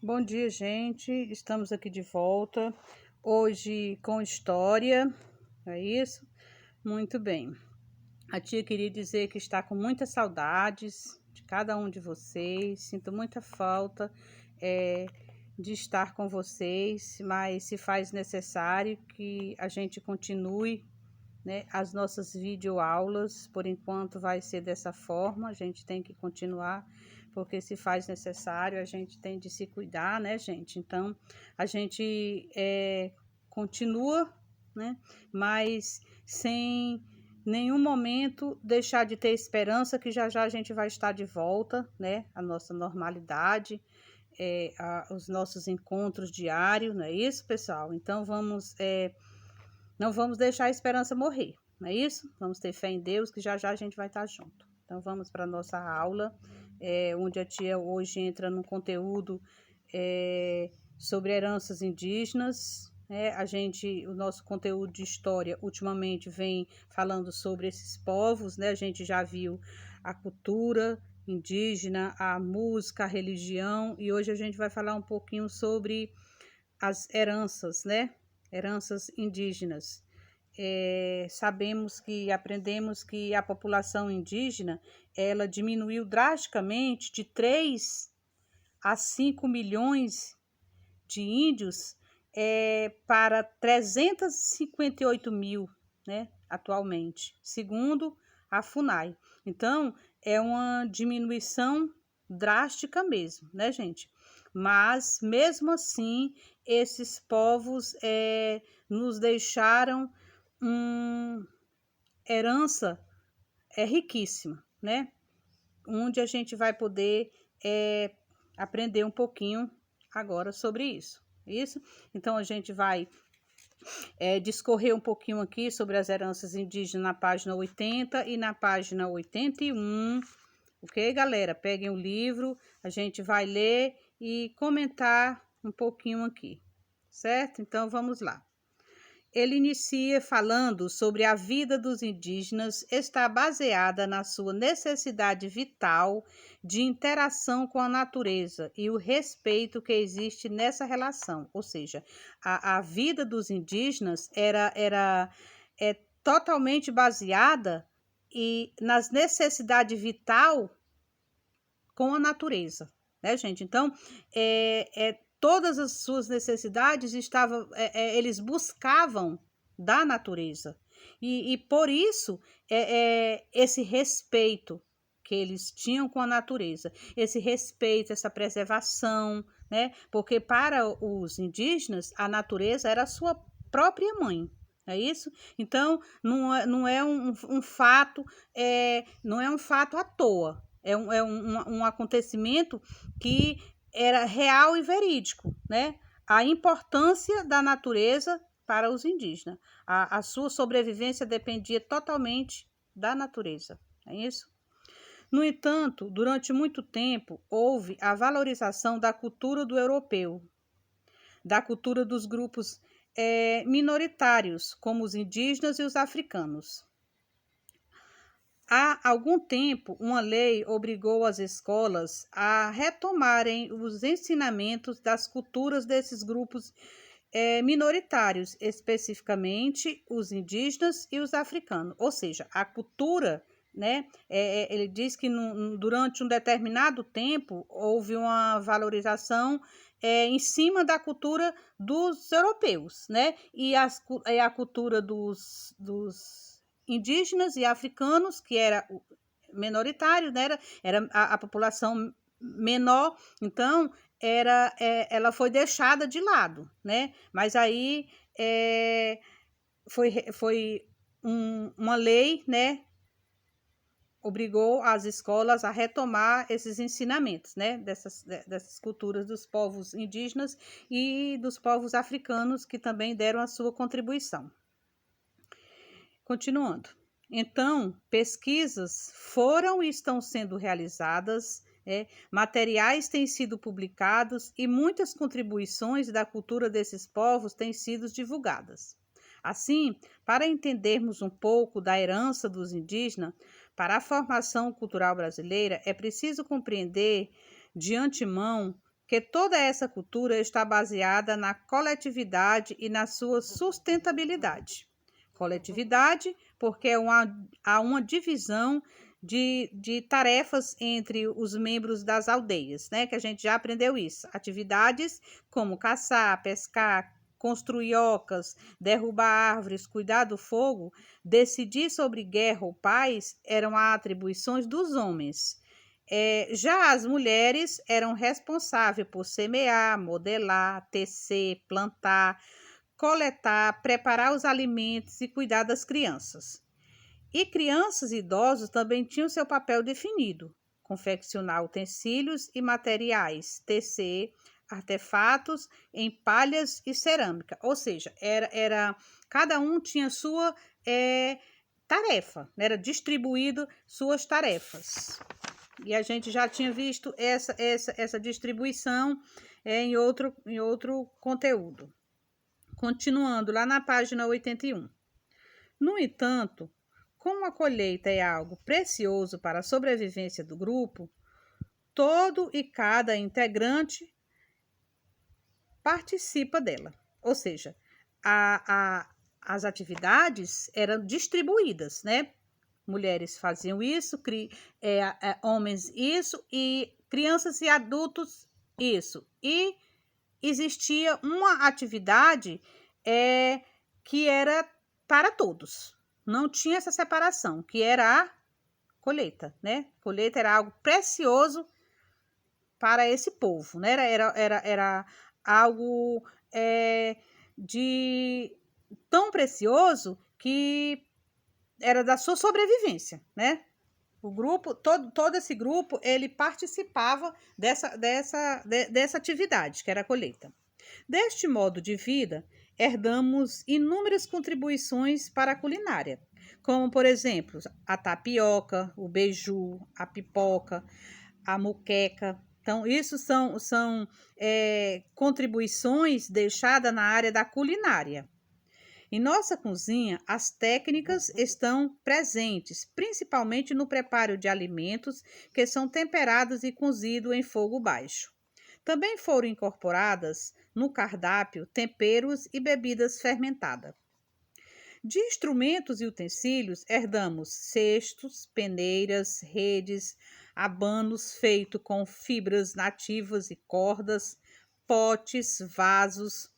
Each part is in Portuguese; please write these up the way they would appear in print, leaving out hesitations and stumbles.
Bom dia, gente. Estamos aqui de volta. Hoje com história, é isso? Muito bem. A tia queria dizer que está com muitas saudades de cada um de vocês. Sinto muita falta é, de estar com vocês, mas se faz necessário que a gente continue, né, as nossas videoaulas. Por enquanto vai ser dessa forma, a gente tem que continuar, porque se faz necessário, a gente tem de se cuidar, né, gente? Então, a gente continua, né, mas sem nenhum momento deixar de ter esperança que já já a gente vai estar de volta, né, à nossa normalidade, os nossos encontros diários, não é isso, pessoal? Então, não vamos deixar a esperança morrer, não é isso? Vamos ter fé em Deus, que já já a gente vai estar junto. Então, vamos para a nossa aula, onde a tia hoje entra no conteúdo sobre heranças indígenas. O nosso conteúdo de história ultimamente vem falando sobre esses povos, né? A gente já viu a cultura indígena, a música, a religião, e hoje a gente vai falar um pouquinho sobre as heranças, né? Heranças indígenas. Aprendemos que a população indígena, ela diminuiu drasticamente de 3 a 5 milhões de índios para 358 mil, né, atualmente, segundo a FUNAI. Então, é uma diminuição drástica mesmo, né, gente? Mas, mesmo assim, esses povos nos deixaram uma herança riquíssima, né? Onde a gente vai poder aprender um pouquinho agora sobre isso. Então, a gente vai discorrer um pouquinho aqui sobre as heranças indígenas na página 80 e na página 81. Ok, galera? Peguem o livro, a gente vai ler e comentar um pouquinho aqui, certo? Então, vamos lá. Ele inicia falando sobre a vida dos indígenas está baseada na sua necessidade vital de interação com a natureza e o respeito que existe nessa relação. Ou seja, a vida dos indígenas é totalmente baseada nas necessidades vital com a natureza, né, gente? Então, todas as suas necessidades eles buscavam da natureza. E por isso, esse respeito que eles tinham com a natureza, esse respeito, essa preservação, né? Porque para os indígenas, a natureza era a sua própria mãe. É isso? Então, não é um fato, não é um fato à toa. Um acontecimento que era real e verídico, né? A importância da natureza para os indígenas. A sua sobrevivência dependia totalmente da natureza, é isso? No entanto, durante muito tempo, houve a valorização da cultura do europeu, da cultura dos grupos minoritários, como os indígenas e os africanos. Há algum tempo, uma lei obrigou as escolas a retomarem os ensinamentos das culturas desses grupos minoritários, especificamente os indígenas e os africanos. Ou seja, a cultura, né? Ele diz que durante um determinado tempo houve uma valorização em cima da cultura dos europeus, né? E a cultura dos indígenas e africanos, que era minoritário, né? Era a população menor, então ela foi deixada de lado, né? Mas aí foi uma lei, né? Obrigou as escolas a retomar esses ensinamentos, né? Dessas culturas dos povos indígenas e dos povos africanos, que também deram a sua contribuição. Continuando. Então, pesquisas foram e estão sendo realizadas, materiais têm sido publicados e muitas contribuições da cultura desses povos têm sido divulgadas. Assim, para entendermos um pouco da herança dos indígenas, para a formação cultural brasileira, é preciso compreender de antemão que toda essa cultura está baseada na coletividade e na sua sustentabilidade. Coletividade, porque há uma divisão de tarefas entre os membros das aldeias, né? Que a gente já aprendeu isso. Atividades como caçar, pescar, construir ocas, derrubar árvores, cuidar do fogo, decidir sobre guerra ou paz eram atribuições dos homens. Já as mulheres eram responsáveis por semear, modelar, tecer, plantar, coletar, preparar os alimentos e cuidar das crianças. E crianças e idosos também tinham seu papel definido: confeccionar utensílios e materiais, tecer artefatos em palhas e cerâmica. Ou seja, cada um tinha sua tarefa, era distribuído suas tarefas. E a gente já tinha visto essa distribuição em outro conteúdo. Continuando lá na página 81. No entanto, como a colheita é algo precioso para a sobrevivência do grupo, todo e cada integrante participa dela. Ou seja, as atividades eram distribuídas, né? Mulheres faziam isso, homens isso, e crianças e adultos isso. E existia uma atividade que era para todos. Não tinha essa separação, que era a colheita, né? Colheita era algo precioso para esse povo, né? Era algo de tão precioso que era da sua sobrevivência, né? O grupo, todo esse grupo, ele participava dessa atividade, que era a colheita. Deste modo de vida, herdamos inúmeras contribuições para a culinária, como, por exemplo, a tapioca, o beiju, a pipoca, a muqueca. Então, isso são contribuições deixadas na área da culinária. Em nossa cozinha, as técnicas estão presentes, principalmente no preparo de alimentos que são temperados e cozidos em fogo baixo. Também foram incorporadas no cardápio temperos e bebidas fermentadas. De instrumentos e utensílios, herdamos cestos, peneiras, redes, abanos feitos com fibras nativas e cordas, potes, vasos,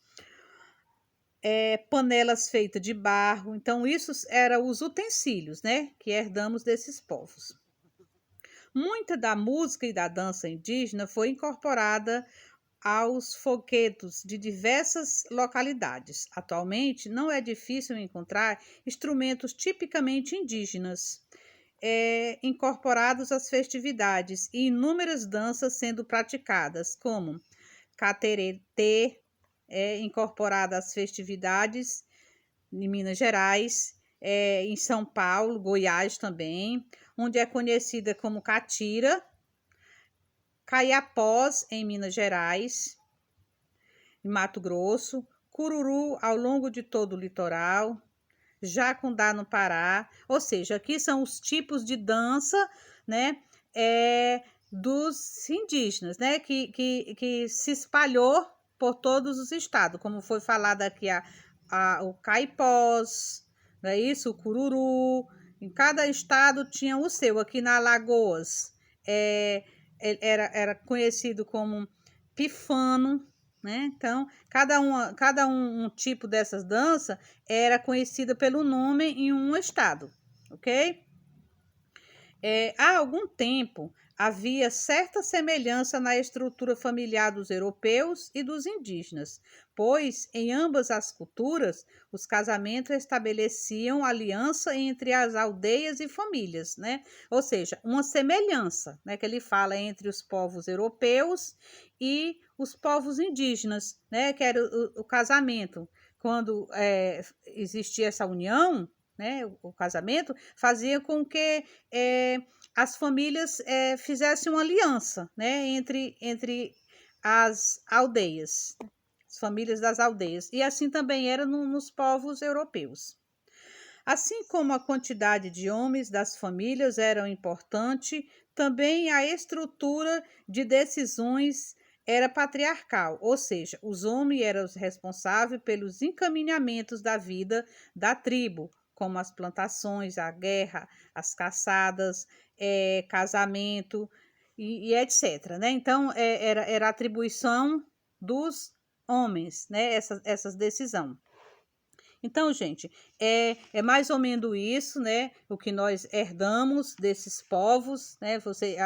panelas feitas de barro. Então, isso eram os utensílios, né, que herdamos desses povos. Muita da música e da dança indígena foi incorporada aos folguedos de diversas localidades. Atualmente, não é difícil encontrar instrumentos tipicamente indígenas incorporados às festividades e inúmeras danças sendo praticadas, como cateretê, incorporada às festividades em Minas Gerais, em São Paulo, Goiás também, onde é conhecida como catira, Caiapós, em Minas Gerais, em Mato Grosso, cururu ao longo de todo o litoral, jacundá no Pará. Ou seja, aqui são os tipos de dança, né, dos indígenas, né, que se espalhou por todos os estados, como foi falado aqui o caipós, não é isso? O cururu. Em cada estado tinha o seu. Aqui na Alagoas era conhecido como pifano, né? Então, cada um tipo dessas danças era conhecida pelo nome em um estado, ok? Há algum tempo havia certa semelhança na estrutura familiar dos europeus e dos indígenas, pois em ambas as culturas os casamentos estabeleciam aliança entre as aldeias e famílias, né? Ou seja, uma semelhança, né, que ele fala entre os povos europeus e os povos indígenas, né, que era o casamento. Quando existia essa união, né, o casamento fazia com que as famílias fizessem uma aliança, né, entre as aldeias, as famílias das aldeias. E assim também era nos povos europeus. Assim como a quantidade de homens das famílias era importante, também a estrutura de decisões era patriarcal, ou seja, os homens eram os responsáveis pelos encaminhamentos da vida da tribo, como as plantações, a guerra, as caçadas, casamento e etc, né? Então, era atribuição dos homens, né? Essas decisões. Então, gente, é mais ou menos isso, né? O que nós herdamos desses povos, né?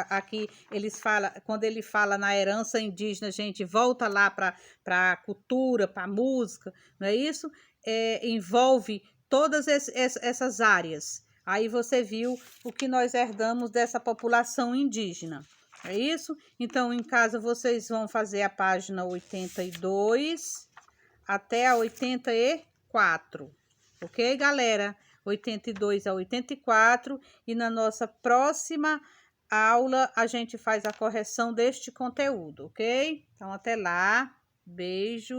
Aqui eles falam, quando ele fala na herança indígena, a gente volta lá para a cultura, para a música, não é isso? Envolve todas essas áreas. Aí você viu o que nós herdamos dessa população indígena. É isso? Então, em casa, vocês vão fazer a página 82 até a 84, ok, galera? 82 a 84, e na nossa próxima aula a gente faz a correção deste conteúdo, ok? Então, até lá, beijo.